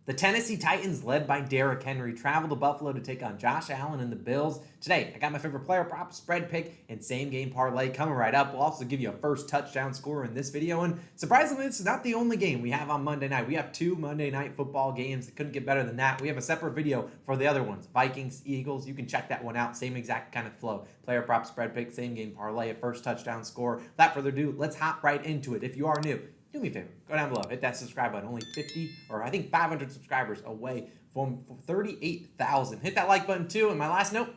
The Tennessee Titans, led by Derrick Henry, travel to Buffalo to take on Josh Allen and the Bills. Today, I got my favorite player prop, spread pick, and same-game parlay coming right up. We'll also give you a first touchdown scorer in this video. And surprisingly, this is not the only game we have on Monday night. We have 2 Monday Night Football games. It couldn't get better than that. We have a separate video for the other ones. Vikings, Eagles. You can check that one out. Same exact kind of flow. Player prop, spread pick, same-game parlay, a first touchdown scorer. Without further ado, let's hop right into it. If you are new, do me a favor, go down below, hit that subscribe button. Only 50, or I think 500 subscribers away from 38,000. Hit that like button too. And my last note,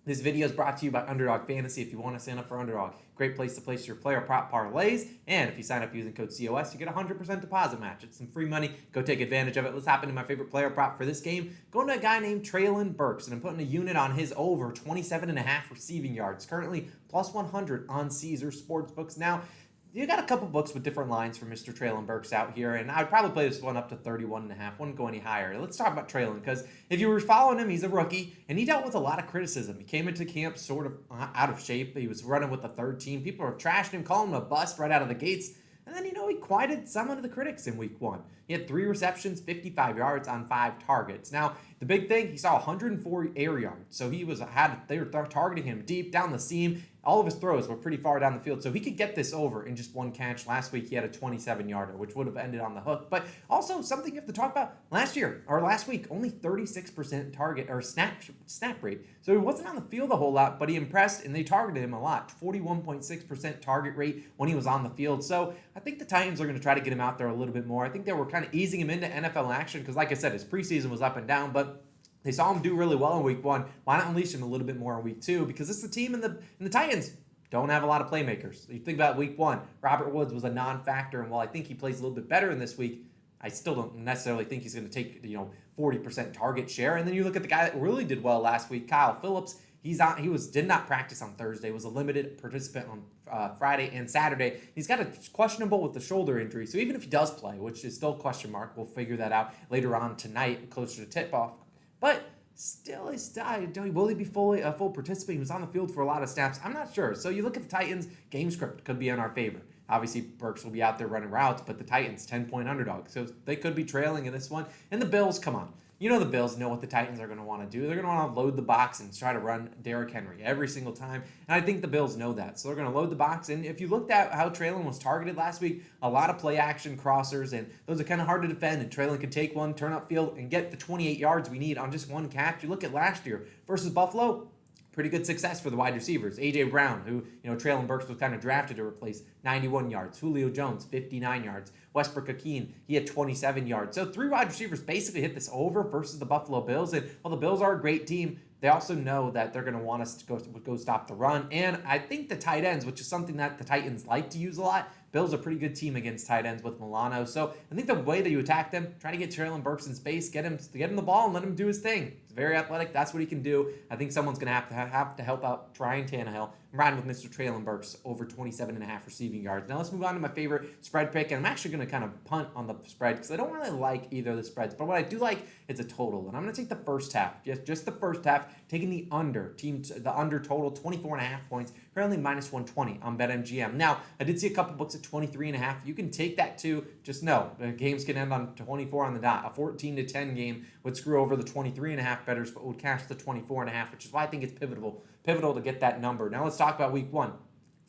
this video is brought to you by Underdog Fantasy. If you want to sign up for Underdog, great place to place your player prop parlays. And if you sign up using code COS, you get a 100% deposit match. It's some free money. Go take advantage of it. Let's hop into my favorite player prop for this game. Going to a guy named Treylon Burks, and I'm putting a unit on his over 27.5 receiving yards. Currently plus 100 on Caesar Sportsbooks. Now, you got a couple books with different lines for Mr. Treylon Burks out here, and I'd probably play this one up to 31.5. Wouldn't go any higher. Let's talk about Treylon, because if you were following him, he's a rookie, and he dealt with a lot of criticism. He came into camp sort of out of shape. He was running with the third team. People were trashing him, calling him a bust right out of the gates. And then, he quieted some of the critics in week 1. He had 3 receptions, 55 yards on 5 targets. Now, the big thing, he saw 104 air yards. So they were targeting him deep down the seam. All of his throws were pretty far down the field, so he could get this over in just 1 catch. Last week, he had a 27-yarder, which would have ended on the hook. But also, something you have to talk about, last week, only 36% target or snap rate. So he wasn't on the field a whole lot, but he impressed, and they targeted him a lot. 41.6% target rate when he was on the field. So I think the Titans are going to try to get him out there a little bit more. I think they were kind of easing him into NFL action because, like I said, his preseason was up and down, but they saw him do really well in week 1. Why not unleash him a little bit more in week 2? Because this is the team in the Titans don't have a lot of playmakers. You think about week 1, Robert Woods was a non-factor, and while I think he plays a little bit better in this week, I still don't necessarily think he's going to take 40% target share. And then you look at the guy that really did well last week, Kyle Phillips. He did not practice on Thursday. Was a limited participant on Friday and Saturday. He's got a questionable with the shoulder injury. So even if he does play, which is still a question mark, we'll figure that out later on tonight, closer to tip-off. But still, will he be a full participant? He was on the field for a lot of snaps. I'm not sure. So you look at the Titans, game script could be in our favor. Obviously, Burks will be out there running routes, but the Titans, 10-point underdog. So they could be trailing in this one. And the Bills, come on. The Bills know what the Titans are going to want to do. They're going to want to load the box and try to run Derrick Henry every single time. And I think the Bills know that. So they're going to load the box. And if you looked at how Treylon was targeted last week, a lot of play action crossers, and those are kind of hard to defend. And Treylon could take one, turn upfield, and get the 28 yards we need on just 1 catch. You look at last year versus Buffalo, pretty good success for the wide receivers. A.J. Brown, who, Treylon Burks was kind of drafted to replace, 91 yards. Julio Jones, 59 yards. Westbrook-Ikhine, he had 27 yards. So 3 wide receivers basically hit this over versus the Buffalo Bills. And while the Bills are a great team, they also know that they're going to want us to go stop the run. And I think the tight ends, which is something that the Titans like to use a lot, Bills are a pretty good team against tight ends with Milano. So I think the way that you attack them, try to get Treylon Burks in space, get him the ball and let him do his thing. He's very athletic. That's what he can do. I think someone's going to have to help out Ryan Tannehill. I'm riding with Mr. Treylon Burks over 27.5 receiving yards. Now let's move on to my favorite spread pick. And I'm actually going to kind of punt on the spread because I don't really like either of the spreads. But what I do like is a total. And I'm going to take the first half. Just the first half, taking the under total, 24.5 points. Currently minus 120 on BetMGM. Now, I did see a couple books at 23.5. You can take that too. Just know the games can end on 24 on the dot. A 14-10 game would screw over the 23.5 bettors, but would cash the 24.5, which is why I think it's pivotal to get that number. Now let's talk about week 1.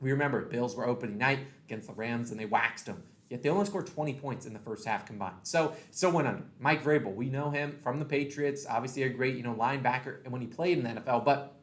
We remember Bills were opening night against the Rams, and they waxed them. Yet they only scored 20 points in the first half combined. So went under. Mike Vrabel, we know him from the Patriots. Obviously a great linebacker and when he played in the NFL, but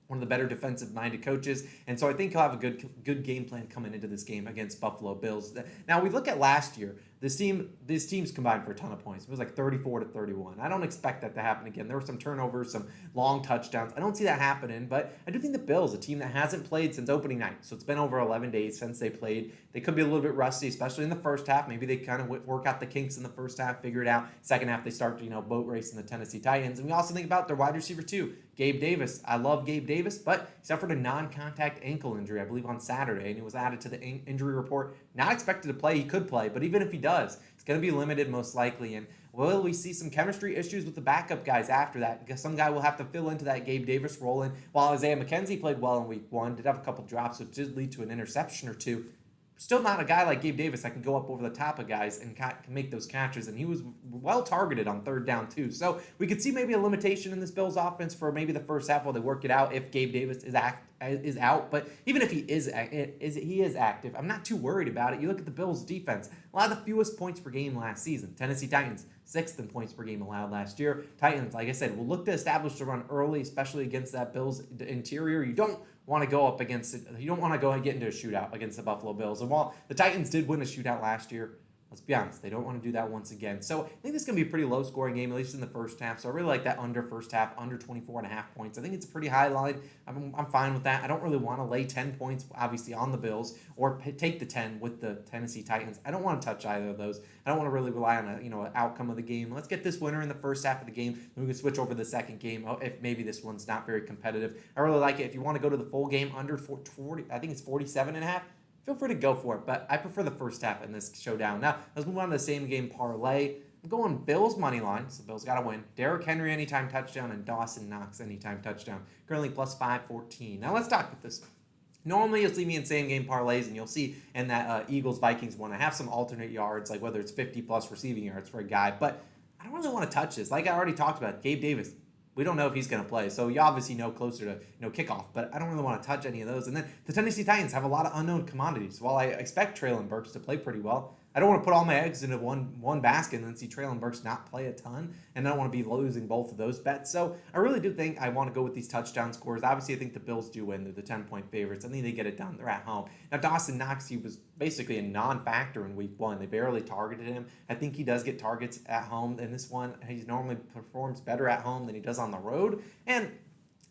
one of the better defensive-minded coaches. And so I think he'll have a good game plan coming into this game against Buffalo Bills. Now, we look at last year. These teams combined for a ton of points. It was like 34-31. I don't expect that to happen again. There were some turnovers, some long touchdowns. I don't see that happening, but I do think the Bills, a team that hasn't played since opening night, so it's been over 11 days since they played. They could be a little bit rusty, especially in the first half. Maybe they kind of work out the kinks in the first half, figure it out. Second half, they start boat racing the Tennessee Titans. And we also think about their wide receiver too, Gabe Davis. I love Gabe Davis, but he suffered a non-contact ankle injury, I believe, on Saturday, and he was added to the injury report. Not expected to play. He could play, but even if he does, it's going to be limited most likely. And will we see some chemistry issues with the backup guys after that? Because some guy will have to fill into that Gabe Davis role. And while Isaiah McKenzie played well in week 1, did have a couple drops, which did lead to an interception or two, still not a guy like Gabe Davis that can go up over the top of guys and can make those catches, and he was well targeted on third down too. So we could see maybe a limitation in this Bills offense for maybe the first half while they work it out if Gabe Davis is out. But even if he is active, I'm not too worried about it. You look at the Bills defense, a lot of the fewest points per game last season. Tennessee Titans, 6th in points per game allowed last year. Titans, like I said, will look to establish the run early, especially against that Bills interior. You don't want to go up against it. You don't want to go and get into a shootout against the Buffalo Bills. And while the Titans did win a shootout last year, let's be honest, they don't want to do that once again. So I think this is going to be a pretty low-scoring game, at least in the first half. So I really like that under first half, under 24.5 points. I think it's a pretty high line. I'm fine with that. I don't really want to lay 10 points, obviously, on the Bills or take the 10 with the Tennessee Titans. I don't want to touch either of those. I don't want to really rely on an outcome of the game. Let's get this winner in the first half of the game, then we can switch over to the second game if maybe this one's not very competitive. I really like it. If you want to go to the full game under 40, I think it's 47.5. Feel free to go for it, but I prefer the first half in this showdown. Now, let's move on to the same game parlay. I'm going Bills money line, so Bills got to win. Derrick Henry anytime touchdown and Dawson Knox anytime touchdown. Currently plus 514. Now let's talk about this. Normally, you'll see me in same game parlays, and you'll see in that Eagles-Vikings one, I have some alternate yards, like whether it's 50-plus receiving yards for a guy, but I don't really want to touch this. Like I already talked about, Gabe Davis. We don't know if he's going to play, so you obviously know closer to kickoff, but I don't really want to touch any of those. And then the Tennessee Titans have a lot of unknown commodities. While I expect Treylon Burks to play pretty well, I don't want to put all my eggs into one basket and then see Treylon Burks not play a ton, and I don't want to be losing both of those bets. So I really do think I want to go with these touchdown scores. Obviously, I think the Bills do win. They're the 10-point favorites. I think they get it done. They're at home. Now, Dawson Knox, he was basically a non-factor in week one. They barely targeted him. I think he does get targets at home in this one. He normally performs better at home than he does on the road. And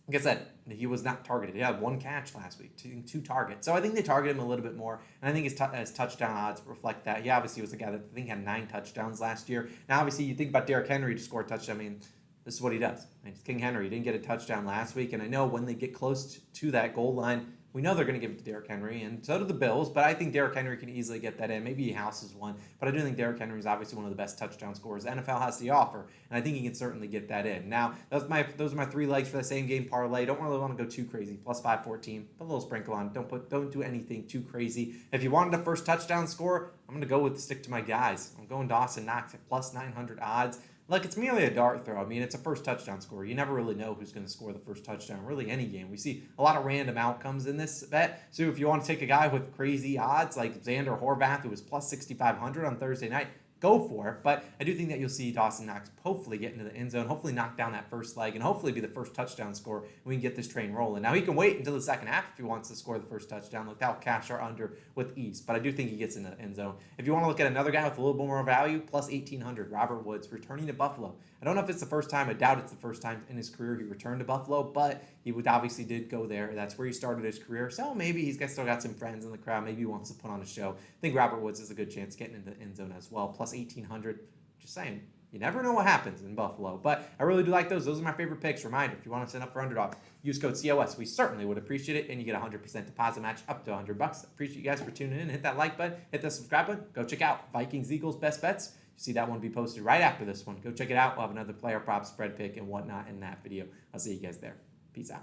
like I said, he was not targeted. He had one catch last week, two targets. So I think they target him a little bit more, and I think his touchdown odds reflect that. He obviously was a guy that I think had 9 touchdowns last year. Now, obviously, you think about Derrick Henry to score a touchdown. I mean, this is what he does. I mean, it's King Henry. He didn't get a touchdown last week, and I know when they get close to that goal line, we know they're going to give it to Derrick Henry, and so do the Bills, but I think Derrick Henry can easily get that in. Maybe he houses one, but I do think Derrick Henry is obviously one of the best touchdown scorers the NFL has to offer, and I think he can certainly get that in. Now, those are my 3 legs for the same game parlay. Don't really want to go too crazy. Plus 514. Put a little sprinkle on. Don't do anything too crazy. If you wanted a first touchdown score, I'm going to go stick to my guys. I'm going Dawson Knox at plus 900 odds. Look, it's merely a dart throw. I mean, it's a first touchdown score. You never really know who's going to score the first touchdown, really any game. We see a lot of random outcomes in this bet. So if you want to take a guy with crazy odds like Xander Horvath, who was plus 6,500 on Thursday night, go for it. But I do think that you'll see Dawson Knox hopefully get into the end zone, hopefully knock down that first leg, and hopefully be the first touchdown score, and we can get this train rolling. Now, he can wait until the second half if he wants to score the first touchdown. Look, that'll cash our under with ease, but I do think he gets in the end zone. If you want to look at another guy with a little bit more value, plus 1,800, Robert Woods, returning to Buffalo. I don't know if it's the first time. I doubt it's the first time in his career he returned to Buffalo, but he obviously did go there. That's where he started his career. So maybe he's still got some friends in the crowd. Maybe he wants to put on a show. I think Robert Woods is a good chance getting into the end zone as well. Plus 1,800. Just saying. You never know what happens in Buffalo. But I really do like those. Those are my favorite picks. Reminder, if you want to sign up for Underdog, use code COS. We certainly would appreciate it. And you get a 100% deposit match up to $100. Appreciate you guys for tuning in. Hit that like button. Hit that subscribe button. Go check out Vikings Eagles Best Bets. You see that one be posted right after this one. Go check it out. We'll have another player prop, spread pick, and whatnot in that video. I'll see you guys there. Peace out.